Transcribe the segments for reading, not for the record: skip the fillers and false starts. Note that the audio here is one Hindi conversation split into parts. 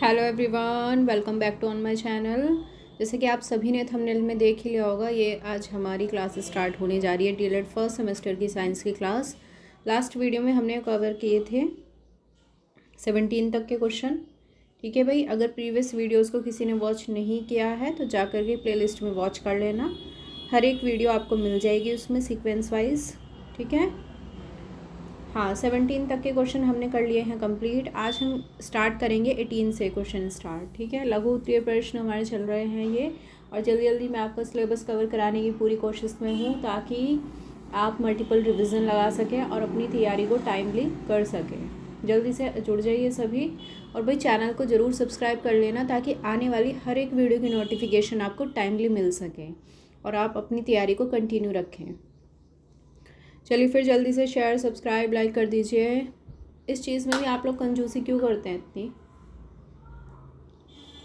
Hello everyone, welcome back to on my channel. जैसे कि आप सभी ने थंबनेल में देख ही लिया होगा, ये आज हमारी क्लास स्टार्ट होने जा रही है। डीएलएड फर्स्ट सेमेस्टर की साइंस की क्लास। लास्ट वीडियो में हमने कवर किए थे 17 तक के क्वेश्चन। ठीक है भाई, अगर प्रीवियस वीडियोस को किसी ने वॉच नहीं किया है तो जा कर के प्लेलिस्ट में वॉच कर लेना। हर एक वीडियो आपको मिल जाएगी उसमें सीक्वेंस वाइज। ठीक है, हाँ 17 तक के क्वेश्चन हमने कर लिए हैं कंप्लीट। आज हम स्टार्ट करेंगे 18 से क्वेश्चन स्टार्ट। ठीक है, लघु उत्तरीय प्रश्न हमारे चल रहे हैं ये, और जल्दी जल्दी मैं आपका सिलेबस कवर कराने की पूरी कोशिश में हूँ ताकि आप मल्टीपल रिवीजन लगा सकें और अपनी तैयारी को टाइमली कर सकें। जल्दी से जुड़ जाइए सभी, और भाई चैनल को ज़रूर सब्सक्राइब कर लेना ताकि आने वाली हर एक वीडियो की नोटिफिकेशन आपको टाइमली मिल सके और आप अपनी तैयारी को कंटिन्यू रखें। चलिए फिर जल्दी से शेयर सब्सक्राइब लाइक कर दीजिए। इस चीज़ में भी आप लोग कंजूसी क्यों करते हैं इतनी?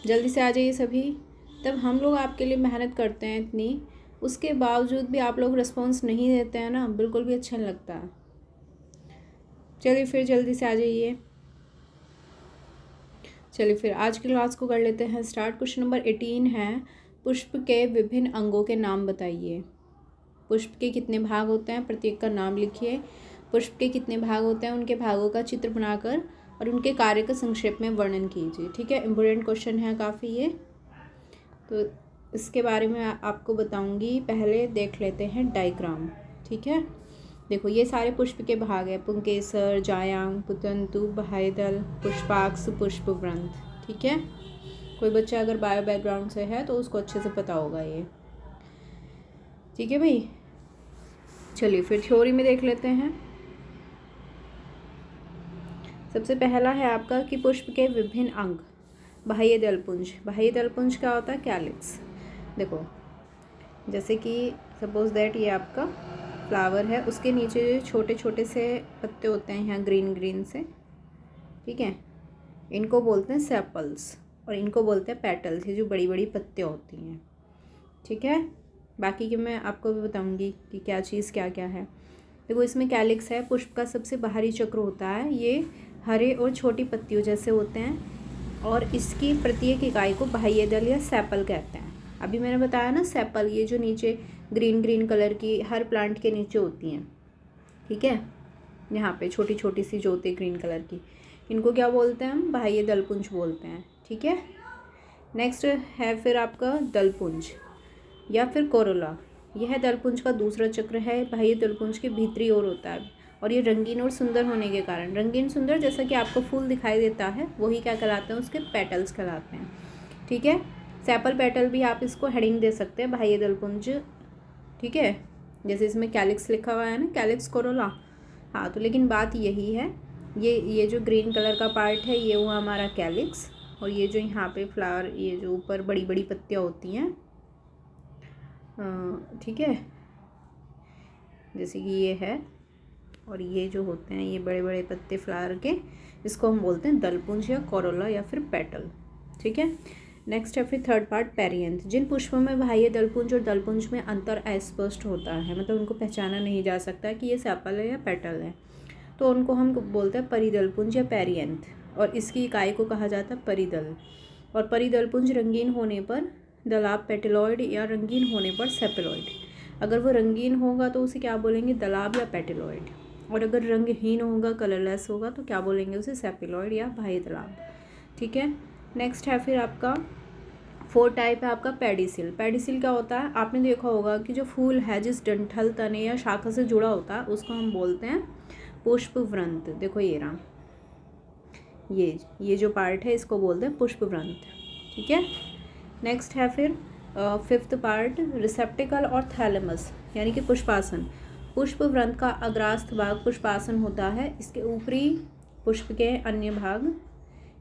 जल्दी से आ जाइए सभी। तब हम लोग आपके लिए मेहनत करते हैं इतनी, उसके बावजूद भी आप लोग रिस्पॉन्स नहीं देते हैं ना, बिल्कुल भी अच्छा नहीं लगता। चलिए फिर जल्दी से आ जाइए। चलिए फिर आज की क्लास को कर लेते हैं स्टार्ट। क्वेश्चन नंबर 18 है, पुष्प के विभिन्न अंगों के नाम बताइए। पुष्प के कितने भाग होते हैं, प्रत्येक का नाम लिखिए। पुष्प के कितने भाग होते हैं, उनके भागों का चित्र बनाकर और उनके कार्य का संक्षेप में वर्णन कीजिए। ठीक है, इम्पोर्टेंट क्वेश्चन है काफ़ी ये, तो इसके बारे में आपको बताऊंगी। पहले देख लेते हैं डायग्राम। ठीक है, देखो ये सारे पुष्प के भाग हैं, पुंकेसर, जायांग, पुतंतु, बाह्यदल, पुष्पाक्ष, पुष्पवृंत। ठीक है, कोई बच्चा अगर बायो बैकग्राउंड से है तो उसको अच्छे से पता होगा ये। ठीक है भाई, चलिए फिर थ्योरी में देख लेते हैं। सबसे पहला है आपका कि पुष्प के विभिन्न अंग। बाह्य दलपुंज, बाह्य दलपुंज क्या होता है? कैलिक्स। देखो जैसे कि सपोज दैट ये आपका फ्लावर है, उसके नीचे छोटे छोटे से पत्ते होते हैं यहाँ ग्रीन ग्रीन से। ठीक है, इनको बोलते हैं सेपल्स और इनको बोलते हैं पेटल्स, ये जो बड़ी बड़ी पत्तियाँ होती हैं। ठीक है, बाकी की मैं आपको भी बताऊंगी कि क्या चीज़ क्या क्या है। देखो इसमें कैलिक्स है, पुष्प का सबसे बाहरी चक्र होता है, ये हरे और छोटी पत्तियों जैसे होते हैं और इसकी प्रत्येक इकाई को बाह्यदल या सेपल कहते हैं। अभी मैंने बताया ना सेपल, ये जो नीचे ग्रीन ग्रीन कलर की हर प्लांट के नीचे होती हैं। ठीक है, यहाँ पे छोटी छोटी सी जो होती है ग्रीन कलर की, इनको क्या बोलते हैं हम? बाह्यदलपुंज बोलते हैं। ठीक है, नेक्स्ट है फिर आपका दलपुंज या फिर कोरोला। यह दलपुंज का दूसरा चक्र है, बाह्य दलपुंज के भीतरी ओर होता है और ये रंगीन और सुंदर होने के कारण, रंगीन सुंदर जैसा कि आपको फूल दिखाई देता है, वही क्या कहलाते हैं? उसके पेटल्स कहलाते हैं। ठीक है, सेपल पेटल भी आप इसको हेडिंग दे सकते हैं, बाह्य दलपुंज। ठीक है, जैसे इसमें कैलिक्स लिखा हुआ है ना, कैलिक्स कोरोला। हाँ, तो लेकिन बात यही है, ये जो ग्रीन कलर का पार्ट है ये हुआ हमारा कैलिक्स, और ये जो यहाँ पे फ्लावर, ये जो ऊपर बड़ी बड़ी पत्तियाँ होती हैं, ठीक है, जैसे कि ये है, और ये जो होते हैं ये बड़े बड़े पत्ते फ्लावर के, इसको हम बोलते हैं दलपुंज या कोरोला या फिर पेटल। ठीक है, नेक्स्ट है फिर थर्ड पार्ट पेरियंथ। जिन पुष्पों में बाह्य दलपुंज और दलपुंज में अंतर अस्पष्ट होता है, मतलब उनको पहचाना नहीं जा सकता कि ये सेपल है या पेटल है, तो उनको हम बोलते हैं परिदलपुंज या पेरियंथ, और इसकी इकाई को कहा जाता है परिदल। और परिदलपुंज रंगीन होने पर दलाब पेटिलॉइड या रंगीन होने पर सेपेलॉइड। अगर वो रंगीन होगा तो उसे क्या बोलेंगे? दलाब या पेटिलॉइड, और अगर रंगहीन होगा, कलरलेस होगा, तो क्या बोलेंगे उसे? सेपेलॉइड या बाह्य दलाब। ठीक है, नेक्स्ट है फिर आपका फोर्थ टाइप है आपका पेडिसिल। पेडिसिल क्या होता है? आपने देखा होगा कि जो फूल है जिस डंठल, तने या शाखा से जुड़ा होता है उसको हम बोलते हैं पुष्पवृंत। देखो ये रहा, ये जो पार्ट है इसको बोलते हैं पुष्पवृंत। ठीक है, नेक्स्ट है फिर फिफ्थ पार्ट रिसेप्टिकल और थैलेमस, यानी कि पुष्पासन। पुष्पवृंत का अग्रास्थ भाग पुष्पासन होता है, इसके ऊपरी पुष्प के अन्य भाग,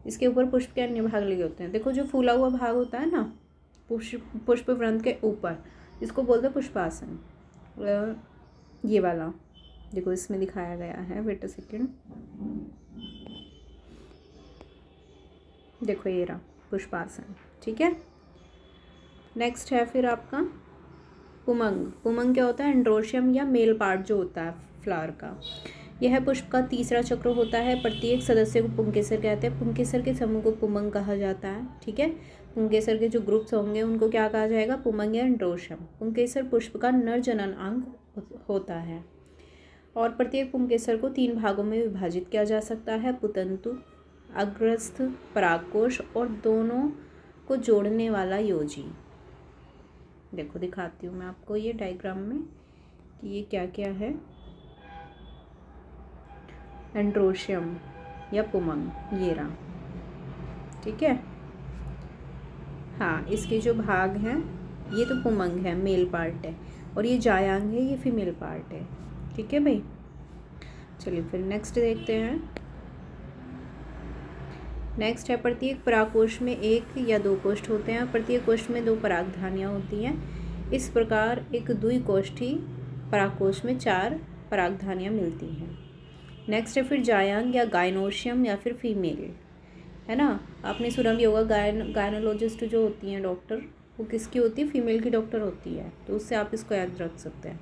इसके ऊपर पुष्प के अन्य भाग लगे होते हैं। देखो जो फूला हुआ भाग होता है ना पुष्पवृंत के ऊपर, इसको बोलते हैं पुष्पासन। ये वाला देखो इसमें दिखाया गया है, वेट अ सेकेंड, देखो ये रहा पुष्पासन। ठीक है, नेक्स्ट है फिर आपका पुमंग। पुमंग क्या होता है? एंड्रोशियम या मेल पार्ट जो होता है फ्लावर का, यह पुष्प का तीसरा चक्र होता है। प्रत्येक सदस्य को पुंकेसर कहते हैं। पुंकेसर के समूह को पुमंग कहा जाता है। ठीक है, पुंकेसर के जो ग्रुप्स होंगे उनको क्या कहा जाएगा? पुमंग या एंड्रोशियम। पुंकेसर पुष्प का नर जनन अंग होता है और प्रत्येक पुंकेसर को 3 भागों में विभाजित किया जा सकता है, पुतंतु, अग्रस्थ, परागकोश और दोनों को जोड़ने वाला योजी। देखो दिखाती हूँ मैं आपको ये डायग्राम में कि ये क्या क्या है। एंड्रोशियम या पुमंग, ये रहा। ठीक है, हाँ, इसके जो भाग हैं ये तो पुमंग है, मेल पार्ट है, और ये जायांग है, ये फीमेल पार्ट है। ठीक है भाई, चलिए फिर नेक्स्ट देखते हैं। नेक्स्ट है प्रत्येक परागकोश में 1 या 2 कोष्ठ होते हैं और प्रत्येक कोष्ठ में 2 परागधानियाँ होती हैं। इस प्रकार एक द्विकोष्ठी परागकोश में 4 परागधानियाँ मिलती हैं। नेक्स्ट है फिर जायांग या गायनोशियम या फिर फीमेल, है ना। आपने सुना भी होगा गायनोलॉजिस्ट जो होती हैं डॉक्टर, वो किसकी होती है? फीमेल की डॉक्टर होती है, तो उससे आप इसको याद रख सकते हैं।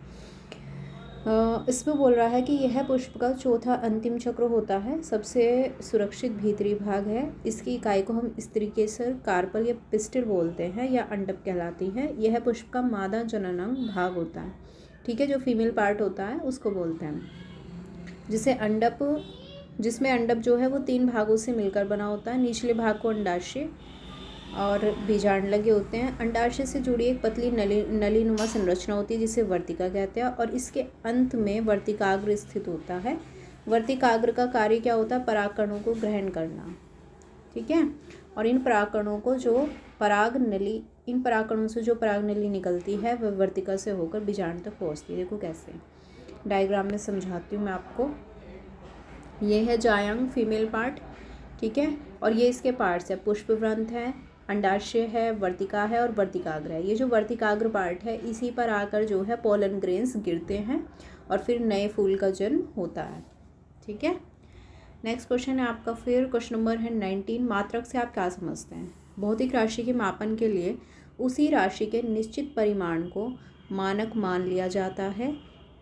इसमें बोल रहा है कि यह पुष्प का चौथा अंतिम चक्र होता है, सबसे सुरक्षित भीतरी भाग है। इसकी इकाई को हम स्त्रीकेसर, कार्पल या पिस्टिल बोलते हैं या अंडप कहलाती है। यह पुष्प का मादा जननांग भाग होता है। ठीक है, जो फीमेल पार्ट होता है उसको बोलते हैं, जिसे अंडप, जिसमें अंडप जो है वो 3 भागों से मिलकर बना होता है। निचले भाग को अंडाशय और बीजांड लगे होते हैं। अंडाशय से जुड़ी एक पतली नलीनुमा संरचना होती है जिसे वर्तिका कहते हैं और इसके अंत में वर्तिकाग्र स्थित होता है। वर्तिकाग्र का कार्य क्या होता है? परागकणों को ग्रहण करना। ठीक है, और इन परागकणों से जो पराग नली निकलती है वह वर्तिका से होकर बीजांड तक पहुँचती है। देखो कैसे, डायग्राम में समझाती हूँ मैं आपको। ये है जायांग फीमेल पार्ट, ठीक है, और ये इसके पार्ट्स है। पुष्पवृंत है, अंडाशय है, वर्तिका है और वर्तिकाग्र है। ये जो वर्तिकाग्र पार्ट है इसी पर आकर जो है पोलन ग्रेन्स गिरते हैं और फिर नए फूल का जन्म होता है। ठीक है, नेक्स्ट क्वेश्चन है आपका, फिर क्वेश्चन नंबर है 19। मात्रक से आप क्या समझते हैं? भौतिक राशि के मापन के लिए उसी राशि के निश्चित परिमाण को मानक मान लिया जाता है।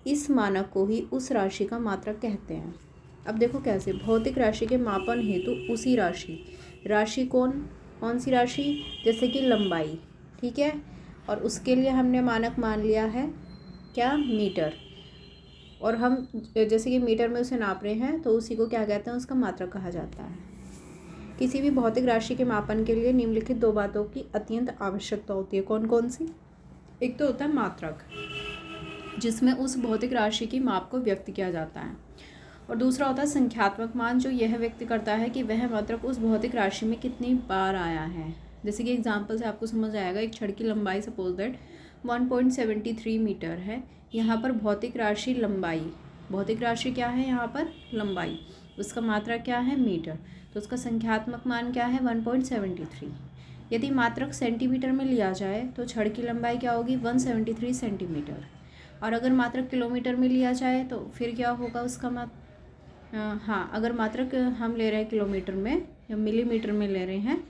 इस मानक को ही उस राशि का मात्रक कहते हैं। अब देखो कैसे, भौतिक राशि के मापन हेतु उसी राशि कौन सी राशि? जैसे कि लंबाई, ठीक है, और उसके लिए हमने मानक मान लिया है क्या? मीटर। और हम जैसे कि मीटर में उसे नाप रहे हैं तो उसी को क्या कहते हैं? उसका मात्रक कहा जाता है। किसी भी भौतिक राशि के मापन के लिए निम्नलिखित 2 बातों की अत्यंत आवश्यकता होती है। कौन कौन सी? एक तो होता है मात्रक, जिसमें उस भौतिक राशि की माप को व्यक्त किया जाता है, और दूसरा होता है संख्यात्मक मान, जो यह व्यक्त करता है कि वह मात्रक उस भौतिक राशि में कितनी बार आया है। जैसे कि एग्जांपल से आपको समझ आएगा, एक छड़ की लंबाई सपोज दैट 1.73 मीटर है। यहाँ पर भौतिक राशि लंबाई, भौतिक राशि क्या है? यहाँ पर लंबाई, उसका मात्रक क्या है? मीटर, तो उसका संख्यात्मक मान क्या है? 1.73। यदि मात्रक सेंटीमीटर में लिया जाए तो छड़ की लंबाई क्या होगी? 173 सेंटीमीटर। और अगर मात्रक किलोमीटर में लिया जाए तो फिर क्या होगा उसका हाँ, अगर मात्रक हम ले रहे हैं किलोमीटर में या मिलीमीटर में ले रहे हैं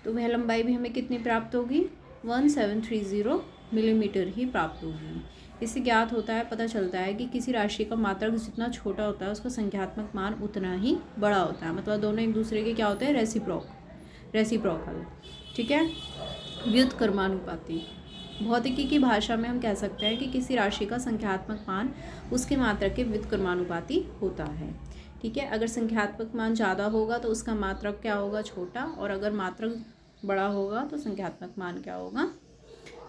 तो वह लंबाई भी हमें कितनी प्राप्त होगी? 1730 मिलीमीटर ही प्राप्त होगी। इससे ज्ञात होता है, पता चलता है कि किसी राशि का मात्रक जितना छोटा होता है उसका संख्यात्मक मान उतना ही बड़ा होता है। मतलब दोनों एक दूसरे के क्या होते हैं? रेसिप्रोकल। ठीक है, व्युत्क्रमानुपाती। भौतिकी की भाषा में हम कह सकते हैं कि किसी राशि का संख्यात्मक मान उसके मात्रक के व्युत्क्रमानुपाती होता है। ठीक है, अगर संख्यात्मक मान ज़्यादा होगा तो उसका मात्रक क्या होगा? छोटा, और अगर मात्रक बड़ा होगा तो संख्यात्मक मान क्या होगा?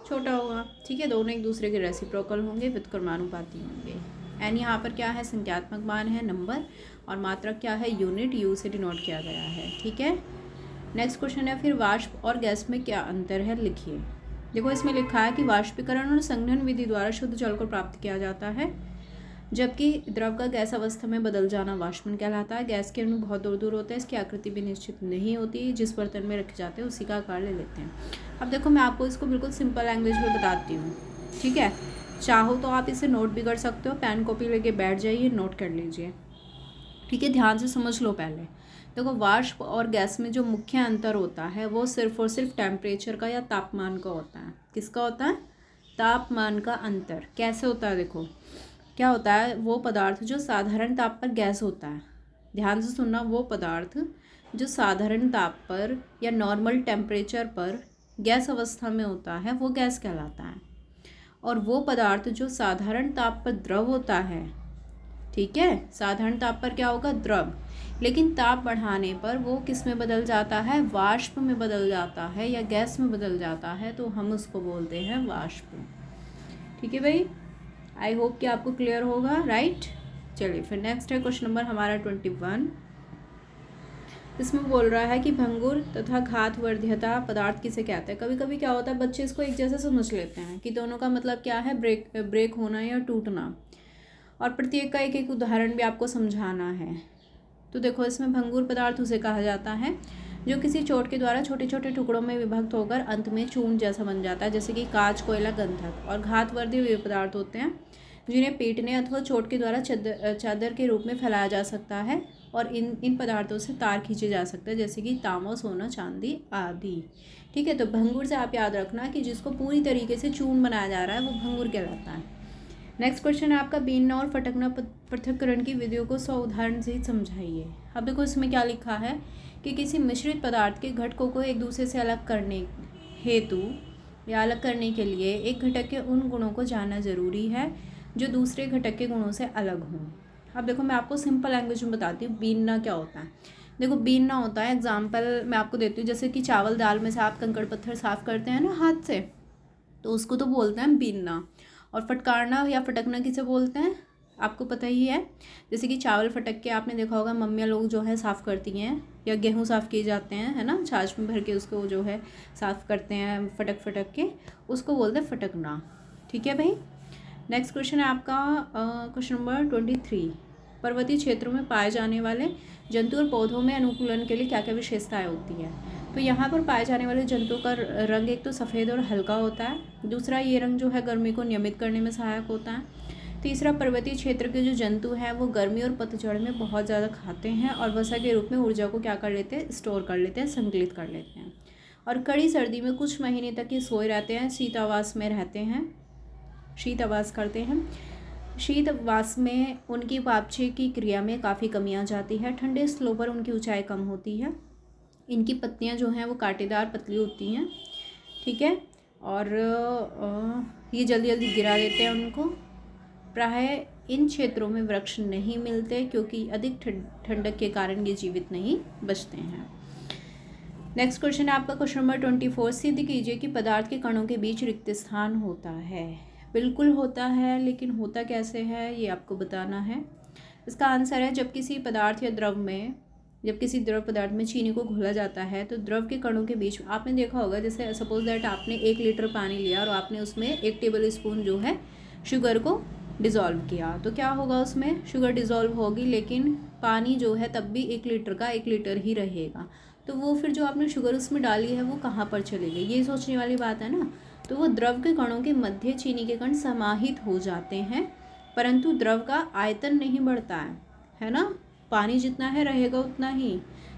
छोटा होगा। ठीक है, दोनों एक दूसरे के रेसिप्रोकल होंगे, व्युत्क्रमानुपाती होंगे। एन यहाँ पर क्या है? संख्यात्मक मान है नंबर, और मात्रक क्या है? यूनिट, यू से डिनोट किया गया है। ठीक है, नेक्स्ट क्वेश्चन है, फिर वाष्प और गैस में क्या अंतर है? लिखिए। देखो इसमें लिखा है कि वाष्पीकरण और संघनन विधि द्वारा शुद्ध जल को प्राप्त किया जाता है, जबकि द्रव का गैस अवस्था में बदल जाना वाष्पन कहलाता है। गैस के अणु बहुत दूर दूर होते हैं, इसकी आकृति भी निश्चित नहीं होती, जिस बर्तन में रखे जाते हैं उसी का आकार ले लेते हैं। अब देखो मैं आपको इसको बिल्कुल सिंपल लैंग्वेज में बताती हूँ। ठीक है, चाहो तो आप इसे नोट भी कर सकते हो, पेन कॉपी लेके बैठ जाइए, नोट कर लीजिए। ठीक है, ध्यान से समझ लो। पहले देखो, वाष्प और गैस में जो मुख्य अंतर होता है वो सिर्फ और सिर्फ टेम्परेचर का या तापमान का होता है। किसका होता है? तापमान का अंतर। कैसे होता है? देखो, क्या होता है, वो पदार्थ जो साधारण ताप पर गैस होता है, ध्यान से सुनना, वो पदार्थ जो साधारण ताप पर या नॉर्मल टेम्परेचर पर गैस अवस्था में होता है वो गैस कहलाता है। और वो पदार्थ जो साधारण ताप पर द्रव होता है, ठीक है, साधारण ताप पर क्या होगा, द्रव, लेकिन ताप बढ़ाने पर वो किस में बदल जाता है, वाष्प में बदल जाता है या गैस में बदल जाता है, तो हम उसको बोलते हैं वाष्प। ठीक है भाई, आई होप कि आपको क्लियर होगा, राइट। चलिए फिर नेक्स्ट है क्वेश्चन नंबर हमारा 21। इसमें बोल रहा है कि भंगुर तथा घातवर्ध्यता पदार्थ किसे कहते हैं। कभी कभी क्या होता है, बच्चे इसको एक जैसे समझ लेते हैं कि दोनों का मतलब क्या है, ब्रेक होना या टूटना, और प्रत्येक का एक एक उदाहरण भी आपको समझाना है। तो देखो, इसमें भंगुर पदार्थ उसे कहा जाता है जो किसी चोट के द्वारा छोटे छोटे टुकड़ों में विभक्त होकर अंत में चूर्ण जैसा बन जाता है, जैसे कि कांच, कोयला, गंधक। और घातवर्धी वे पदार्थ होते हैं जिन्हें पीटने अथवा चोट के द्वारा चादर के रूप में फैलाया जा सकता है, और इन पदार्थों से तार खींचे जा सकते हैं, जैसे कि तांबा, सोना, चांदी आदि। ठीक है, तो भंगुर से आप याद रखना कि जिसको पूरी तरीके से चूर्ण बनाया जा रहा है वो भंगुर कहलाता है। नेक्स्ट क्वेश्चन है आपका, बीनना और फटकना पृथक्करण की विधियों को 100 उदाहरण से समझाइए। अब देखो इसमें क्या लिखा है कि किसी मिश्रित पदार्थ के घटकों को एक दूसरे से अलग करने हेतु या अलग करने के लिए एक घटक के उन गुणों को जानना जरूरी है जो दूसरे घटक के गुणों से अलग हों। अब देखो मैं आपको सिंपल लैंग्वेज में बताती हूँ बीनना क्या होता है। देखो बीनना होता है, एग्जाम्पल मैं आपको देती हूँ, जैसे कि चावल दाल में से आप कंकड़ पत्थर साफ़ करते हैं ना हाथ से, तो उसको तो बोलते हैं बीनना। और फटकारना या फटकना किसे बोलते हैं, आपको पता ही है। जैसे कि चावल फटक के आपने देखा होगा मम्मियाँ लोग जो है साफ़ करती हैं, या गेहूँ साफ़ किए जाते हैं, है ना, छाछ में भर के उसको जो है साफ़ करते हैं फटक फटक के, उसको बोलते हैं फटकना। ठीक है भाई। नेक्स्ट क्वेश्चन है आपका क्वेश्चन नंबर 23। पर्वतीय क्षेत्रों में पाए जाने वाले जंतु और पौधों में अनुकूलन के लिए क्या क्या विशेषताएं होती है। तो यहाँ पर पाए जाने वाले जंतु का रंग एक तो सफ़ेद और हल्का होता है, दूसरा ये रंग जो है गर्मी को नियमित करने में सहायक होता है, तीसरा पर्वतीय क्षेत्र के जो जंतु हैं वो गर्मी और पतझड़ में बहुत ज़्यादा खाते हैं और वसा के रूप में ऊर्जा को क्या कर लेते हैं, स्टोर कर लेते हैं, संकलित कर लेते हैं। और कड़ी सर्दी में कुछ महीने तक ये सोए रहते हैं, शीतावास में रहते हैं, शीतावास करते हैं। शीतवास में उनकी वापसी की क्रिया में काफ़ी कमी आ जाती है। ठंडे स्थलों पर उनकी ऊंचाई कम होती है। इनकी पत्तियां जो हैं वो कांटेदार पतली होती हैं। ठीक है, और ये जल्दी जल्दी गिरा देते हैं उनको। प्रायः इन क्षेत्रों में वृक्ष नहीं मिलते क्योंकि अधिक ठंडक के कारण ये जीवित नहीं बचते हैं। नेक्स्ट क्वेश्चन है आपका क्वेश्चन नंबर 24। सिद्ध कीजिए कि पदार्थ के कणों के बीच रिक्त स्थान होता है। बिल्कुल होता है, लेकिन होता कैसे है ये आपको बताना है। इसका आंसर है जब किसी द्रव पदार्थ में चीनी को घोला जाता है तो द्रव के कणों के बीच, आपने देखा होगा, जैसे सपोज दैट आपने 1 लीटर पानी लिया और आपने उसमें 1 टेबल स्पून जो है शुगर को डिज़ोल्व किया, तो क्या होगा, उसमें शुगर डिज़ोल्व होगी, लेकिन पानी जो है तब भी 1 लीटर का 1 लीटर ही रहेगा। तो वो फिर जो आपने शुगर उसमें डाली है वो कहाँ पर चली गई, ये सोचने वाली बात है ना। तो वो द्रव के कणों के मध्य चीनी के कण समाहित हो जाते हैं, परंतु द्रव का आयतन नहीं बढ़ता है ना। पानी जितना है रहेगा उतना ही,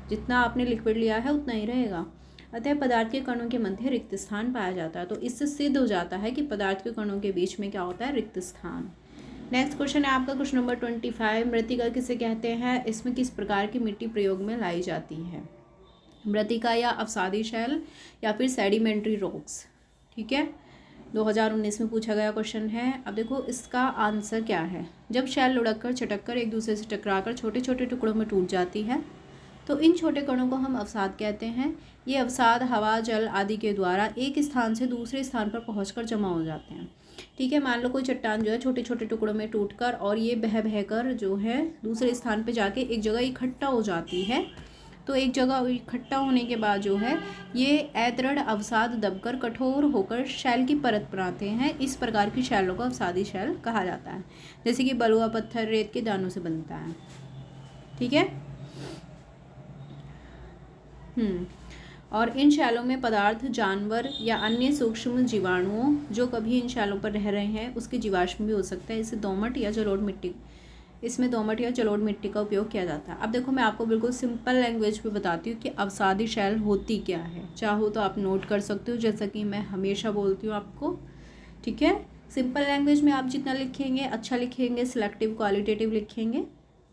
जितना आपने लिक्विड लिया है उतना ही रहेगा। अतः पदार्थ के कणों के मध्य रिक्त स्थान पाया जाता है। तो इससे सिद्ध हो जाता है कि पदार्थ के कणों के बीच में क्या होता है, रिक्त स्थान। नेक्स्ट क्वेश्चन है आपका क्वेश्चन नंबर 25। मृत्तिका किसे कहते हैं, इसमें किस प्रकार की मिट्टी प्रयोग में लाई जाती है। मृत्तिका या अवसादी शैल या फिर सेडिमेंट्री रॉक्स। ठीक है, 2019 में पूछा गया क्वेश्चन है। अब देखो इसका आंसर क्या है। जब शैल लुढ़क कर चटक कर एक दूसरे से टकराकर छोटे छोटे टुकड़ों में टूट जाती है तो इन छोटे कणों को हम अवसाद कहते हैं। ये अवसाद हवा, जल आदि के द्वारा एक स्थान से दूसरे स्थान पर पहुंचकर जमा हो जाते हैं। ठीक है, मान लो कोई चट्टान जो है छोटे छोटे टुकड़ों में टूटकर और ये बह कर जो है दूसरे स्थान पर जाके एक जगह इकट्ठा हो जाती है। तो एक जगह इकट्ठा होने के बाद जो है ये अदृढ़ अवसाद दबकर कठोर होकर शैल की परत बनाते हैं। इस प्रकार की शैलों को अवसादी शैल कहा जाता है, जैसे कि बलुआ पत्थर रेत के दानों से बनता है। ठीक है, और इन शैलों में पदार्थ, जानवर या अन्य सूक्ष्म जीवाणुओं जो कभी इन शैलों पर रह रहे हैं उसके जीवाश्म भी हो सकता है। इसमें दोमट या जलोढ़ मिट्टी का उपयोग किया जाता है। अब देखो मैं आपको बिल्कुल सिंपल लैंग्वेज में बताती हूँ कि अवसादी शैल होती क्या है। चाहो तो आप नोट कर सकते हो, जैसा कि मैं हमेशा बोलती हूँ आपको। ठीक है, सिंपल लैंग्वेज में आप जितना लिखेंगे, अच्छा लिखेंगे, सिलेक्टिव क्वालिटेटिव लिखेंगे,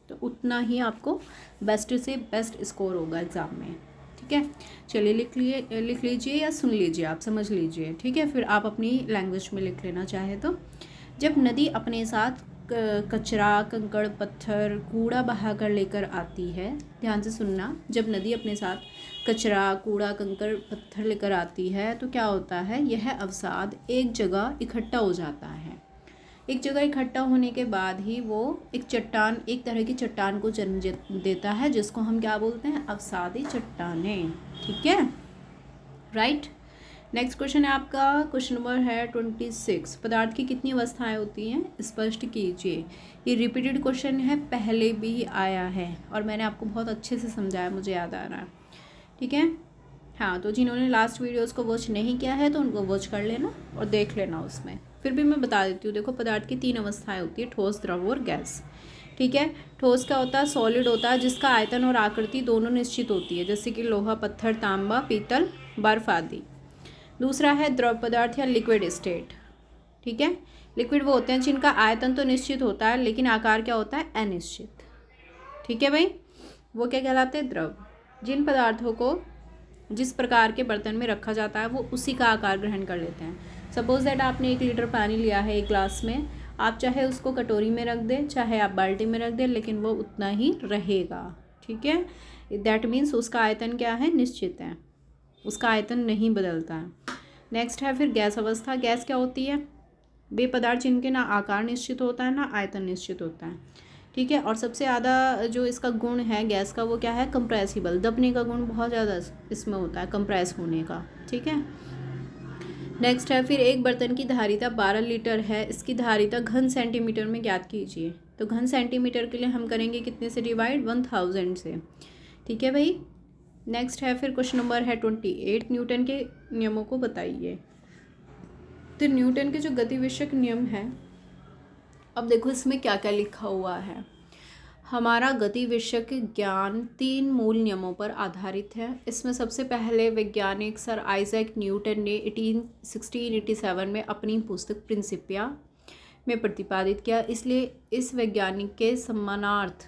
तो उतना ही आपको बेस्ट से बेस्ट स्कोर होगा एग्ज़ाम में। ठीक है, चलिए लिख लीजिए या सुन लीजिए, आप समझ लीजिए। ठीक है, फिर आप अपनी लैंग्वेज में लिख लेना चाहे तो। जब नदी अपने साथ कचरा, कंकड़, पत्थर, कूड़ा बहा कर लेकर आती है, ध्यान से सुनना, जब नदी अपने साथ कचरा, कूड़ा, कंकड़, पत्थर लेकर आती है तो क्या होता है, यह अवसाद एक जगह इकट्ठा हो जाता है। एक जगह इकट्ठा होने के बाद ही वो एक चट्टान, एक तरह की चट्टान को जन्म देता है, जिसको हम क्या बोलते हैं, अवसादी चट्टानें। ठीक है, राइट। नेक्स्ट क्वेश्चन है आपका, क्वेश्चन नंबर है 26। पदार्थ की कितनी अवस्थाएं होती हैं, स्पष्ट कीजिए। ये रिपीटेड क्वेश्चन है, पहले भी आया है और मैंने आपको बहुत अच्छे से समझाया, मुझे याद आ रहा है। ठीक है, हाँ, तो जिन्होंने लास्ट वीडियोस को वॉच नहीं किया है तो उनको वॉच कर लेना और देख लेना उसमें। फिर भी मैं बता देती हूँ। देखो, पदार्थ की 3 अवस्थाएं होती है, ठोस, द्रव और गैस। ठीक है, ठोस क्या होता है, सॉलिड होता है, जिसका आयतन और आकृति दोनों निश्चित होती है, जैसे कि लोहा, पत्थर, तांबा, पीतल, बर्फ आदि। दूसरा है द्रव पदार्थ या लिक्विड स्टेट। ठीक है, लिक्विड वो होते हैं जिनका आयतन तो निश्चित होता है लेकिन आकार क्या होता है, अनिश्चित। ठीक है भाई, वो क्या कहलाते हैं, द्रव। जिन पदार्थों को जिस प्रकार के बर्तन में रखा जाता है वो उसी का आकार ग्रहण कर लेते हैं। सपोज दैट आपने 1 लीटर पानी लिया है एक ग्लास में, आप चाहे उसको कटोरी में रख दें, चाहे आप बाल्टी में रख दें, लेकिन वो उतना ही रहेगा। ठीक है, दैट मीन्स उसका आयतन क्या है, निश्चित है, उसका आयतन नहीं बदलता है। नेक्स्ट है फिर गैस अवस्था। गैस क्या होती है, वे पदार्थ जिनके ना आकार निश्चित होता है ना आयतन निश्चित होता है। ठीक है, और सबसे ज़्यादा जो इसका गुण है गैस का, वो क्या है, कंप्रेसिबल, दबने का गुण बहुत ज़्यादा इसमें होता है, कंप्रेस होने का। ठीक है, नेक्स्ट है फिर एक बर्तन की धारिता 12 लीटर है, इसकी धारिता घन सेंटीमीटर में ज्ञात कीजिए। तो घन सेंटीमीटर के लिए हम करेंगे कितने से डिवाइड, 1000 से। ठीक है भाई, नेक्स्ट है फिर क्वेश्चन नंबर है 28। न्यूटन के नियमों को बताइए। तो न्यूटन के जो गति विषयक नियम है, अब देखो इसमें क्या क्या लिखा हुआ है। हमारा गति विषयक ज्ञान 3 मूल नियमों पर आधारित है। इसमें सबसे पहले वैज्ञानिक सर आइजैक न्यूटन ने 1687 में अपनी पुस्तक प्रिंसिपिया में प्रतिपादित किया। इसलिए इस वैज्ञानिक के सम्मानार्थ,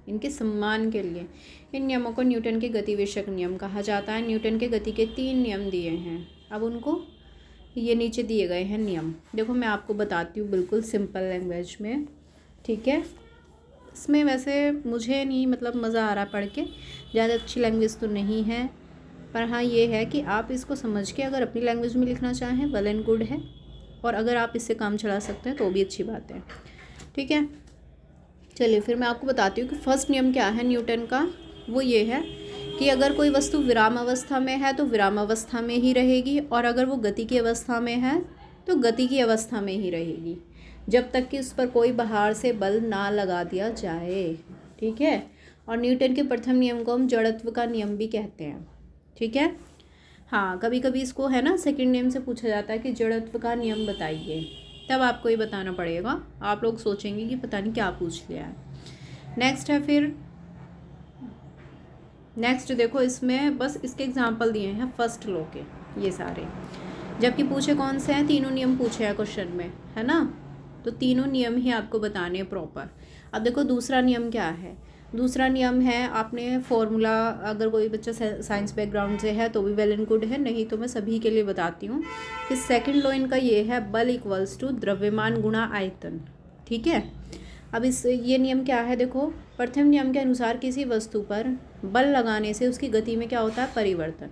इनके सम्मान के लिए इन नियमों को न्यूटन के गति विषयक नियम कहा जाता है। न्यूटन के गति के 3 नियम दिए हैं। अब उनको ये नीचे दिए गए हैं नियम। देखो मैं आपको बताती हूँ बिल्कुल सिंपल लैंग्वेज में। ठीक है, इसमें वैसे मुझे नहीं मतलब मज़ा आ रहा पढ़ के, ज़्यादा अच्छी लैंग्वेज तो नहीं है, पर हाँ ये है कि आप इसको समझ के अगर अपनी लैंग्वेज में लिखना चाहें वेल एंड गुड है, और अगर आप इससे काम चला सकते हैं तो भी अच्छी बात है। ठीक है, चलिए फिर मैं आपको बताती हूँ कि फर्स्ट नियम क्या है न्यूटन का। वो ये है कि अगर कोई वस्तु विराम अवस्था में है तो विराम अवस्था में ही रहेगी, और अगर वो गति की अवस्था में है तो गति की अवस्था में ही रहेगी, जब तक कि उस पर कोई बाहर से बल ना लगा दिया जाए। ठीक है, और न्यूटन के प्रथम नियम को हम जड़त्व का नियम भी कहते हैं। ठीक है, हाँ, कभी कभी इसको है ना सेकंड नियम से पूछा जाता है कि जड़त्व का नियम बताइए, तब आपको ये बताना पड़ेगा। आप लोग सोचेंगे कि पता नहीं क्या पूछ लिया है। नेक्स्ट है फिर नेक्स्ट देखो, इसमें बस इसके एग्जाम्पल दिए हैं फर्स्ट लॉ के ये सारे, जबकि पूछे कौन से हैं, तीनों नियम पूछे हैं क्वेश्चन में, है ना, तो तीनों नियम ही आपको बताने हैं प्रॉपर। अब देखो दूसरा नियम क्या है। दूसरा नियम है, आपने फॉर्मूला, अगर कोई बच्चा साइंस बैकग्राउंड से है तो भी वेल एंड गुड है, नहीं तो मैं सभी के लिए बताती हूँ कि सेकंड लॉ इनका ये है, बल इक्वल्स टू द्रव्यमान गुणा आयतन। ठीक है, अब ये नियम क्या है, देखो प्रथम नियम के अनुसार किसी वस्तु पर बल लगाने से उसकी गति में क्या होता है, परिवर्तन,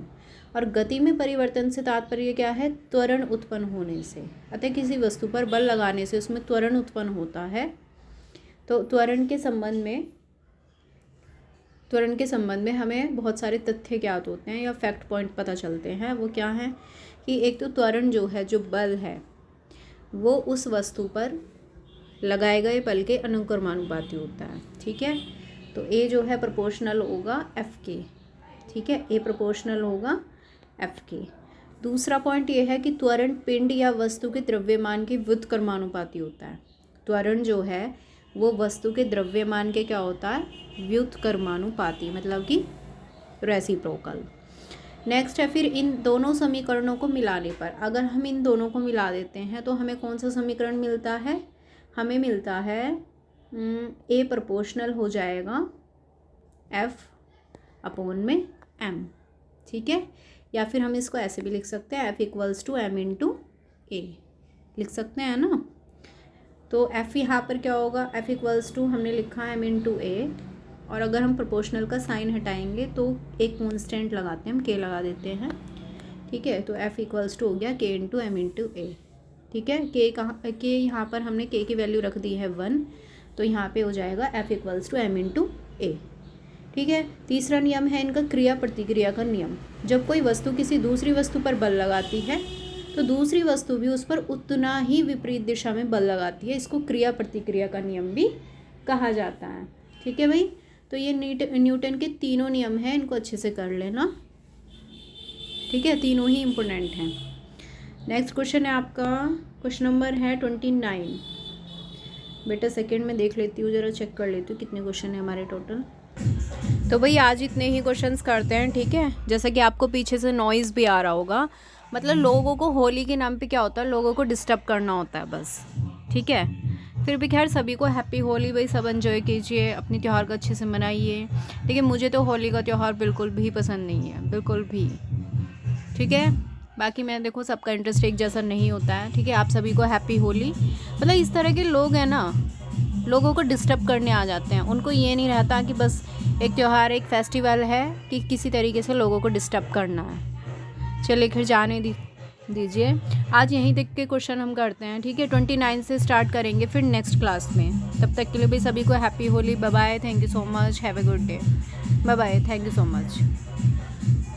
और गति में परिवर्तन से तात्पर्य क्या है, त्वरण उत्पन्न होने से। अतः किसी वस्तु पर बल लगाने से उसमें त्वरण उत्पन्न होता है। तो त्वरण के संबंध में हमें बहुत सारे तथ्य ज्ञात होते हैं या फैक्ट पॉइंट पता चलते हैं। वो क्या है कि एक तो त्वरण जो है, जो बल है, वो उस वस्तु पर लगाए गए बल के अनुक्रमानुपाती होता है। ठीक है, तो ए जो है प्रोपोर्शनल होगा एफ के। ठीक है, ए प्रोपोर्शनल होगा एफ के। दूसरा पॉइंट ये है कि त्वरण पिंड या वस्तु के द्रव्यमान के व्युत्क्रमानुपाती होता है। त्वरण जो है वो वस्तु के द्रव्यमान के क्या होता है, व्युत्क्रमानुपाती, मतलब कि रेसिप्रोकल। नेक्स्ट है फिर इन दोनों समीकरणों को मिलाने पर, अगर हम इन दोनों को मिला देते हैं तो हमें कौन सा समीकरण मिलता है, हमें मिलता है ए प्रोपोर्शनल हो जाएगा एफ अपॉन में एम, ठीक है। या फिर हम इसको ऐसे भी लिख सकते हैं F equals to M into A, लिख सकते हैं ना। तो एफ यहाँ पर क्या होगा, एफ इक्वल्स टू हमने लिखा एम इंटू ए, और अगर हम प्रोपोर्शनल का साइन हटाएंगे तो एक कॉन्स्टेंट लगाते हैं, हम के लगा देते हैं, ठीक है। तो एफ इक्वल्स टू हो गया के इंटू एम इंटू ए, ठीक है। के यहाँ पर हमने के की वैल्यू रख दी है 1, तो यहाँ पे हो जाएगा F equals to M into A, ठीक है। तीसरा नियम है इनका क्रिया प्रतिक्रिया का नियम। जब कोई वस्तु किसी दूसरी वस्तु पर बल लगाती है तो दूसरी वस्तु भी उस पर उतना ही विपरीत दिशा में बल लगाती है, इसको क्रिया प्रतिक्रिया का नियम भी कहा जाता है, ठीक है भाई। तो ये न्यूटन के तीनों नियम हैं, इनको अच्छे से कर लेना, ठीक है, तीनों ही इम्पोर्टेंट हैं। नेक्स्ट क्वेश्चन है आपका, क्वेश्चन नंबर है 29। बेटा सेकंड में देख लेती हूँ, ज़रा चेक कर लेती हूँ कितने क्वेश्चन है हमारे टोटल। तो भाई आज इतने ही क्वेश्चंस करते हैं, ठीक है। जैसा कि आपको पीछे से नॉइज़ भी आ रहा होगा, मतलब लोगों को होली के नाम पे क्या होता है, लोगों को डिस्टर्ब करना होता है बस, ठीक है। फिर भी खैर सभी को हैप्पी होली भाई, सब एंजॉय कीजिए, अपने त्यौहार को अच्छे से मनाइए, ठीक है। मुझे तो होली का त्यौहार बिल्कुल भी पसंद नहीं है, बिल्कुल भी, ठीक है। बाकी मैं देखो सबका इंटरेस्ट एक जैसा नहीं होता है, ठीक है। आप सभी को हैप्पी होली। मतलब इस तरह के लोग हैं ना, लोगों को डिस्टर्ब करने आ जाते हैं, उनको ये नहीं रहता कि बस एक त्यौहार एक फेस्टिवल है कि किसी तरीके से लोगों को डिस्टर्ब करना है। चलिए फिर जाने दीजिए, आज यहीं तक के क्वेश्चन हम करते हैं, ठीक है। 29 से स्टार्ट करेंगे फिर नेक्स्ट क्लास में। तब तक के लिए भी सभी को happy Holi. Bye bye, thank you so much, have a good day, bye bye, thank you so much.